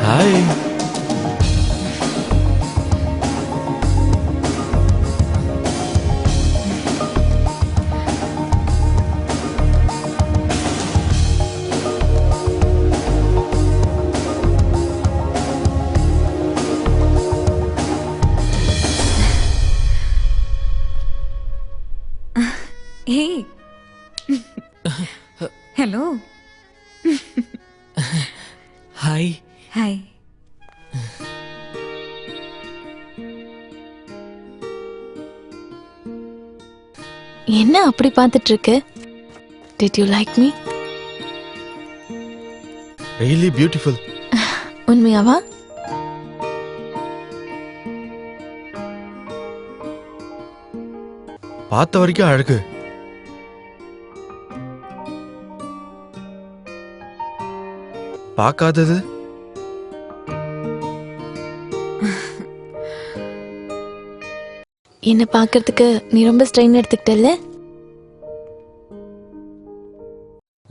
Hi. Hey. Hello. Hi. Hi. என்ன அப்படி பார்த்துட்டு இருக்கு? Did you like me? Really beautiful. உண்மையாவா? பார்த்த வரைக்கும் அழகு. பார்க்காதது என்ன பார்க்கிறதுக்கு நீ ரொம்ப ஸ்ட்ரெயின் எடுத்துக்கிட்டல்ல?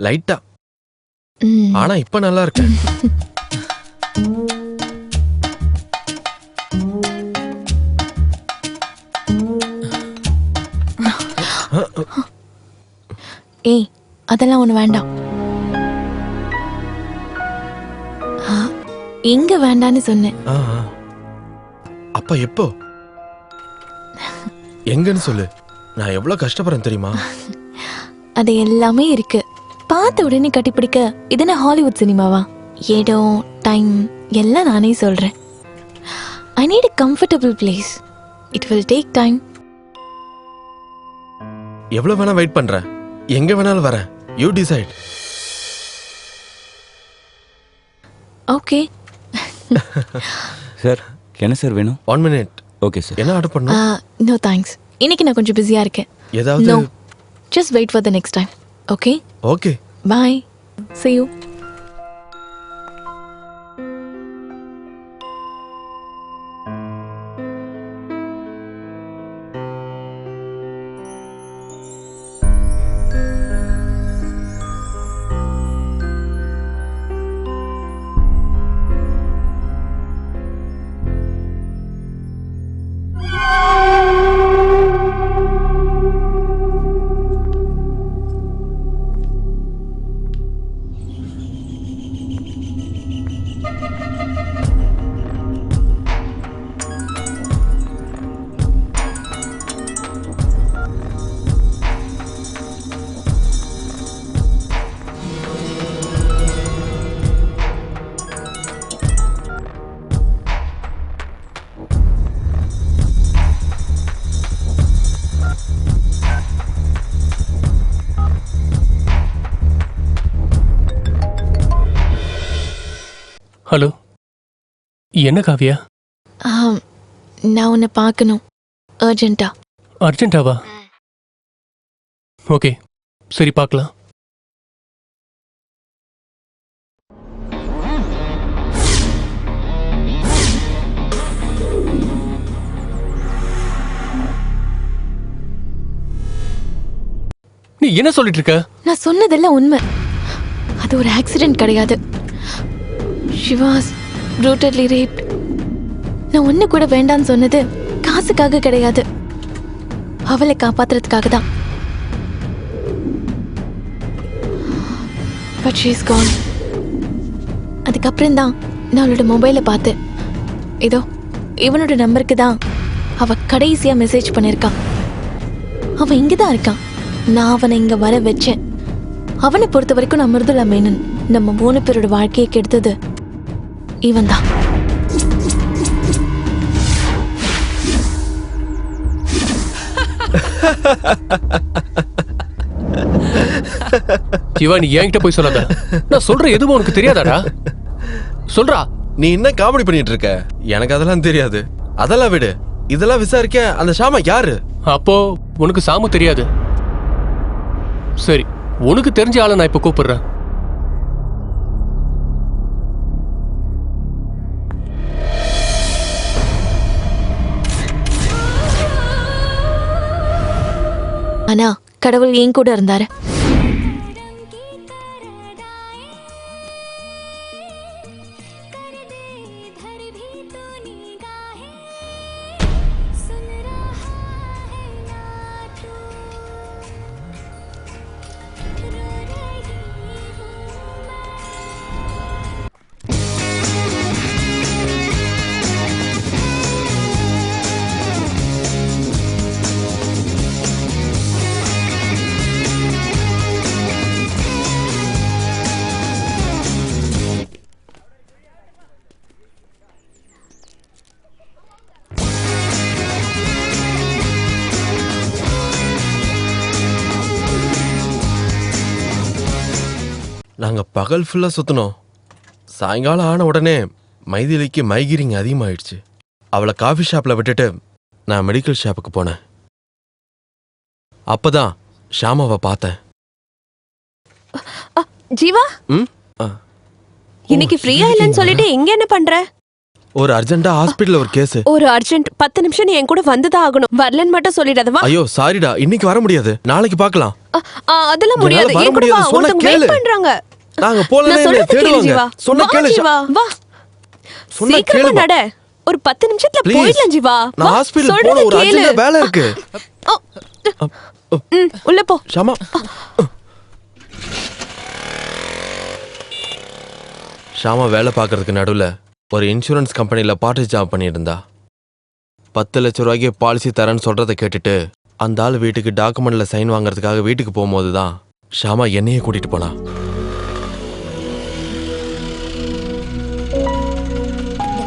லைட்டா. ஆனா இப்ப நல்லா இருக்கு. ஏய், அதெல்லாம் ஒண்ணு வேண்டாம். எங்க வேண்டான்னு சொன்னேன். அப்ப எப்போ? எங்கன்னு சொல்லு. நான் எவ்வளவு கஷ்டப்படுறேன் தெரியுமா? அது எல்லாமே இருக்கு. பார்த்த உடனே கட்டிப்பிடிக்க இதுன்னு ஹாலிவுட் சினிமாவா? இடம், டைம் எல்லாம் நானே சொல்றேன். I need a comfortable place. It will take time. எவ்வளவு வேணா வெயிட் பண்றேன். எங்க வேணாலும் வரேன். You decide. ஓகே. சார் என்ன சார் வேணும்? 1 minute. Okay sir. என்ன ஆர்டர் பண்ணணும்? No thanks. இன்னைக்கு நான் கொஞ்சம் பிஸியா இருக்கேன். ஏதாவது? No. Just wait for the next time. Okay? Okay. Bye. See you. Hello, என்ன காவியா? நான் உன்னை பார்க்கணும் அர்ஜென்ட்டா. அர்ஜென்ட்டாவா? ஓகே, சரி பார்க்கலாம். நீ என்ன சொல்லிட்டு இருக்க? நான் சொன்னதெல்லாம் உண்மை. அது ஒரு ஆக்சிடென்ட் கிடையாது. She was brutally raped. நான் ஒண்ணு கூட வேண்டான்னு சொன்னது காசுக்காக கிடையாது, அவளை காப்பாத்துறதுக்காக தான். But she's gone. அதுக்கப்புறம் தான் நான் அவளோட மொபைலை பார்த்தேன். இதோ இவனோட நம்பருக்கு தான் அவ கடைசியா மெசேஜ் பண்ணிருக்கான். அவன் இங்கதான் இருக்கான். நான் அவனை இங்க வர வச்சேன். அவனை பொறுத்த வரைக்கும் நான் மிருதுளா மேனன். நம்ம 3 பேரோட வாழ்க்கையை கெடுத்தது இவன் தான். சிவா, நீ என்கிட்ட போய் சொல்லாத. நான் சொல்ற எதுவும் உனக்கு தெரியாதாடா? சொல்றா. நீ என்ன காமெடி பண்ணிட்டு இருக்க? எனக்கு அதெல்லாம் தெரியாது. அதெல்லாம் விடு. இதெல்லாம் விசாரிக்க அந்த ஷாமா யாரு? அப்போ உனக்கு சாமு தெரியாது. சரி, உனக்கு தெரிஞ்ச ஆளை நான் இப்ப கூப்பிடுறேன். ஆனா கடவுள் என் கூட இருந்தாரு. நாங்க பகல் ஃபுல்லா சுத்தினோம். சாயங்காலம் ஆன உடனே மைதிலிக்கு மைகிரிங் அதிகமாயிடுச்சு. அவளை காஃபி ஷாப்ல விட்டுட்டு நான் மெடிக்கல் ஷாப்புக்கு போனேன். அப்பதான் ஷாமாவை பார்த்தேன். ஜீவா, ம்? ஆ. இன்னைக்கு ஃப்ரீயா இல்லைன்னு சொல்லிட்டு இங்க என்ன பண்ற? ஒரு அர்ஜென்ட்டா ஹாஸ்பிடல்ல ஒரு கேஸ். ஒரு அர்ஜென்ட் 10 நிமிஷம் நீ என் கூட வந்துதான் ஆகணும். வரலன்னு மட்டும் சொல்லிடாதவா? ஐயோ சாரிடா, இன்னைக்கு வர முடியாது, நாளைக்கு பார்க்கலாம். அதெல்லாம் முடியாது. என்னால வர என் கூட வா, முடியாது, சொன்னா ஒருத்தங்க கேளு. வெயிட் பண்றாங்க. நாங்க நான் போலனே சொல்றது கேளு தேடுவாங்க. ஜீவா. சொன்னா வா கேளு. ஜீவா, வா. சொன்னா சீக்கிரமா கேளுமா. நட. ஒரு 10 நிமிஷத்துல Please. போயிடலாம் ஜீவா. நான் வா, ஹாஸ்பிடல் போன சொல்றத ஒரு கேளு. அர்ஜென்ட்டா வேலை இருக்கு. உள்ள போ. ஷாமா. ஷாமா வேலை பார்க்கறதுக்கு நடுவுல ஒரு இன்சூரன்ஸ் கம்பெனில பார்ட் ஜாப் பண்ணிட்டு இருந்தா. 10 லட்சம் ரூபாய்க்கு பாலிசி தரேன்னு சொல்றதை கேட்டுட்டு அந்த ஆள் வீட்டுக்கு டாக்குமெண்ட்ல சைன் வாங்குறதுக்காக வீட்டுக்கு போகும்போது தான் ஷாமா என்னையே கூட்டிட்டு போனா.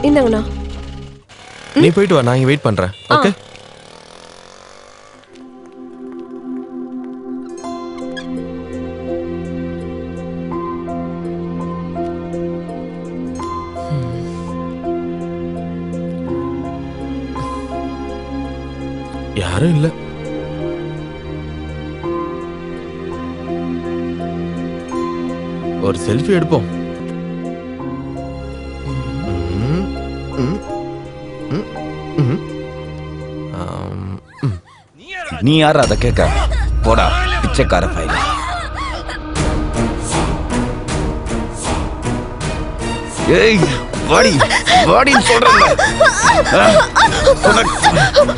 இந்தாங்கண்ணா. நீ போயிட்டு வா, நான் இங்க வெயிட் பண்றேன். ஓகே. யாரும் இல்ல. ஒரு செல்ஃபி எடுப்போம். நீ யார் அதை கேட்க? போடா பிச்சைக்கார பையன். ஏய் வாடி வாடின்னு சொல்றேன்ல.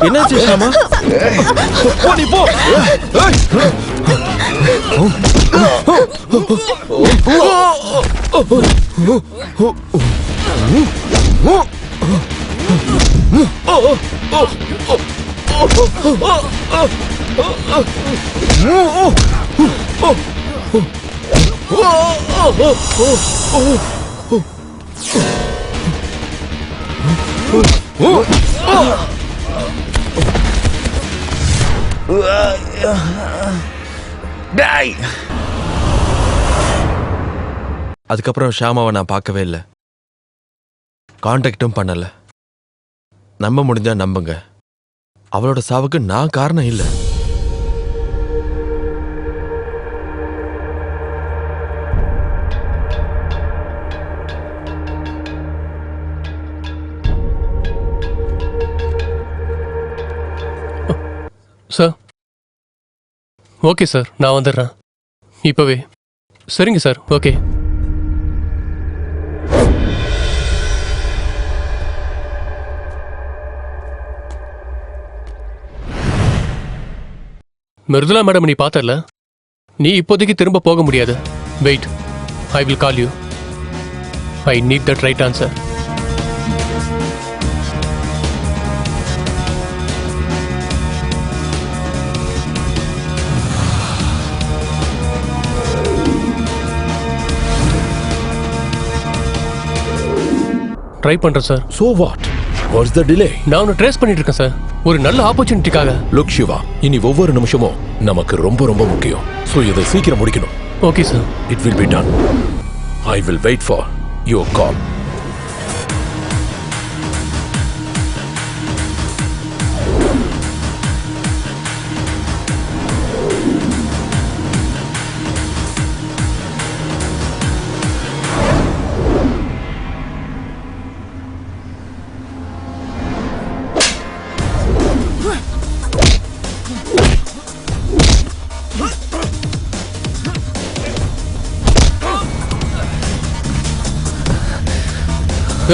என்னாச்சு ஷாமா? போ நீ போ. டேய், அதுக்கப்புறம் ஷாமாவை நான் பார்க்கவே இல்லை, கான்டாக்டும் பண்ணல. நம்ப முடிஞ்சா நம்புங்க, அவளோட சாவுக்கு நான் காரணம் இல்லை. சார் ஓகே சார், நான் வந்துடுறேன் இப்போவே. சரிங்க சார், ஓகே. மிருதுலா மேடம் நீ பார்த்தல, நீ இப்போதைக்கு திரும்ப போக முடியாது. Wait, I will call you. I need that right answer. Try பண்றேன் sir. So what? What's the delay? நான் ஒன்று ட்ரேஸ் பண்ணிட்டு இருக்கேன் சார், ஒரு நல்ல ஆப்பர்ச்சுனிட்டிக்காக. Look Shiva, இனி ஒவ்வொரு நிமிஷமும் நமக்கு ரொம்ப ரொம்ப முக்கியம். So இதை சீக்கிரம் முடிக்கணும். Okay sir. It will be done. I will wait for your call.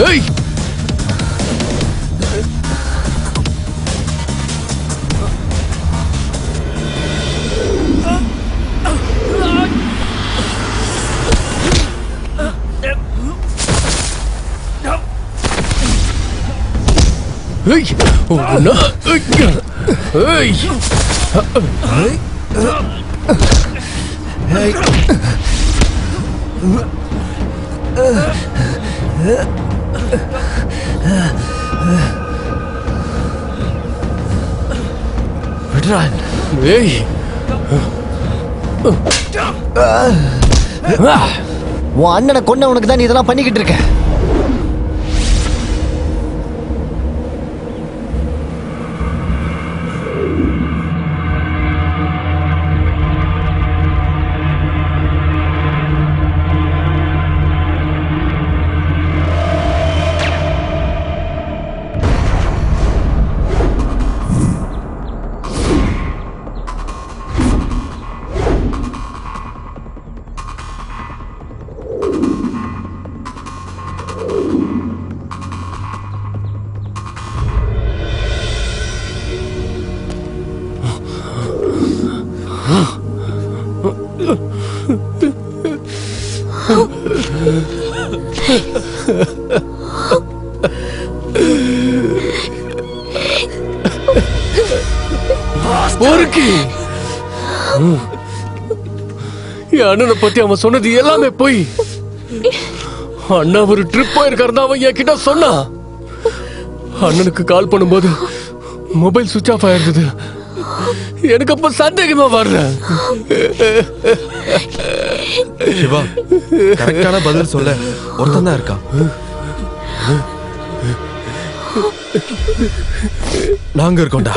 ஏய், ஏய், உன்னை, ஏய், விடுறான். ஏய். உன் அண்ணனை கொன்னவனுக்கு தான் நீ இதெல்லாம் பண்ணிக்கிட்டு இருக்க. பொறுக்கி என் அண்ணனை பத்தி அவன் சொன்னது எல்லாமே போய். அண்ணா ஒரு ட்ரிப் போயிருக்காருன்னு அவன் என்கிட்ட சொன்னான். அண்ணனுக்கு கால் பண்ணும்போது மொபைல் சுவிட்ச் ஆஃப் ஆயிருந்தது. எனக்கு அப்ப சந்தேகமா வரல. சிவா, கரெக்டான பதில் சொல்ல ஒருத்தன் தான் இருக்கான். நாங்க இருக்கோம்டா.